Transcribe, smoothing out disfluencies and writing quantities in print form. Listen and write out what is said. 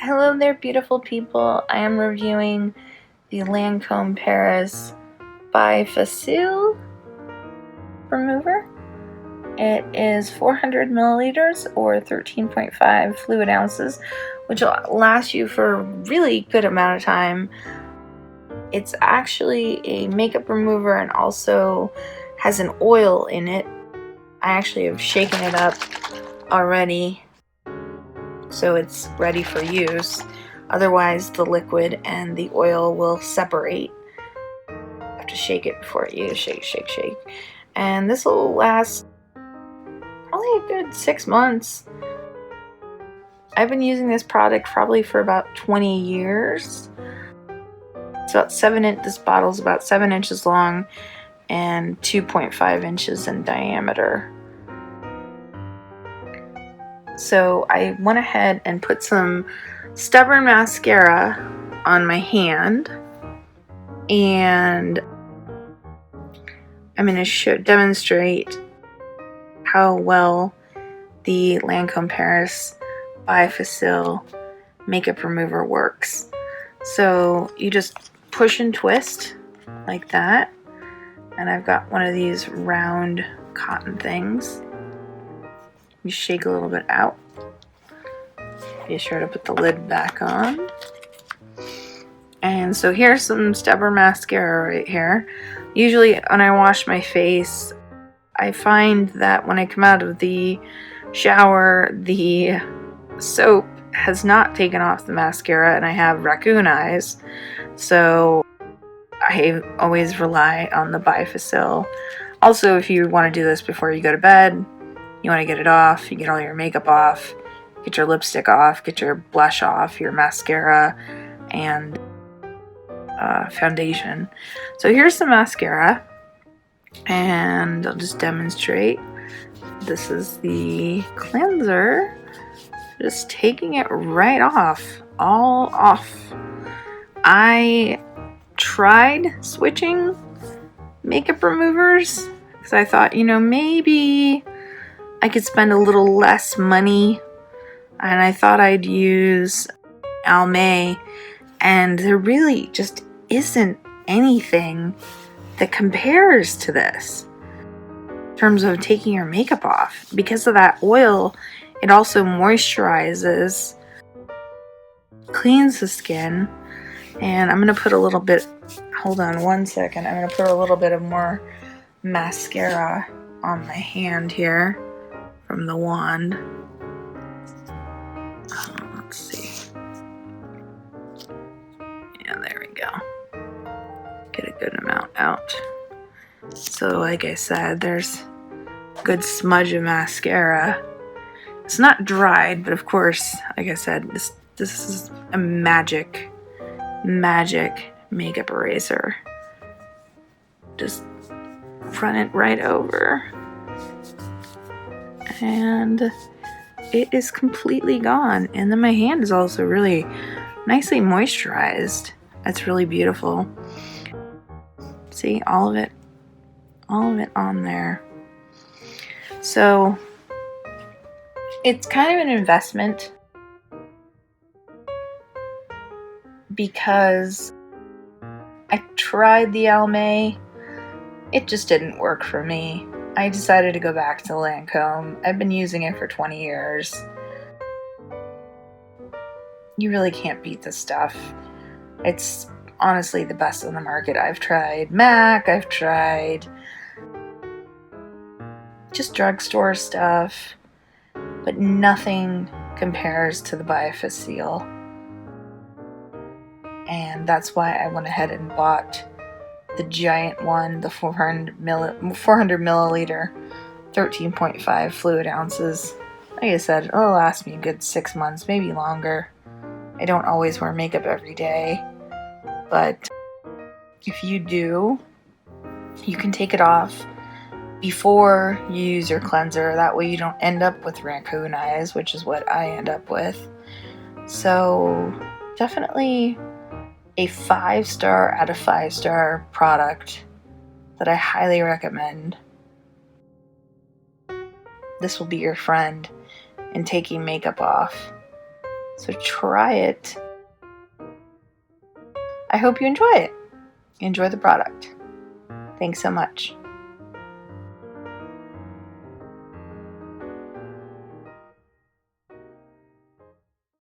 Hello there, beautiful people. I am reviewing the Lancome Paris Bi-Facil remover. It is 400 milliliters or 13.5 fluid ounces, which will last you for a really good amount of time. It's actually a makeup remover and also has an oil in it. I actually have shaken it up already, so it's ready for use. Otherwise, the liquid and the oil will separate. You have to shake it before you shake. And this will last probably a good 6 months. I've been using this product probably for about 20 years. It's about this bottle's about 7 inches long and 2.5 inches in diameter. So I went ahead and put some Stubborn mascara on my hand, and I'm going to demonstrate how well the Lancome Paris Bi-Facil makeup remover works. So you just push and twist like that, and I've got one of these round cotton things. You shake a little bit out. Be sure to put the lid back on. And so here's some Stubborn mascara right here. Usually when I wash my face, I find that when I come out of the shower, the soap has not taken off the mascara and I have raccoon eyes. So I always rely on the Bi-Facil. Also, if you want to do this before you go to bed, you want to get it off, you get all your makeup off, get your lipstick off, get your blush off, your mascara, and foundation. So here's some mascara, and I'll just demonstrate. This is the cleanser. Just taking it right off, all off. I tried switching makeup removers because I thought, maybe I could spend a little less money, and I thought I'd use Almay, and there really just isn't anything that compares to this in terms of taking your makeup off. Because of that oil, it also moisturizes, cleans the skin, and I'm going to put a little bit, hold on one second, I'm going to put a little bit of more mascara on my hand here from the wand. Let's see. Yeah, there we go. Get a good amount out. So like I said, there's a good smudge of mascara. It's not dried, but of course, like I said, this is a magic makeup eraser. Just run it right over, and it is completely gone. And then my hand is also really nicely moisturized. That's really beautiful. See, all of it on there. So it's kind of an investment because I tried the Almay. It just didn't work for me. I decided to go back to Lancome. I've been using it for 20 years. You really can't beat this stuff. It's honestly the best on the market. I've tried MAC, I've tried just drugstore stuff, but nothing compares to the Bi-Facil. And that's why I went ahead and bought the giant one, the 400 milliliter, 13.5 fluid ounces. Like I said, it'll last me a good 6 months, maybe longer. I don't always wear makeup every day, but if you do, you can take it off before you use your cleanser. That way you don't end up with raccoon eyes, which is what I end up with. So definitely a 5-star out of 5-star product that I highly recommend. This will be your friend in taking makeup off. So try it. I hope you enjoy it. Enjoy the product. Thanks so much.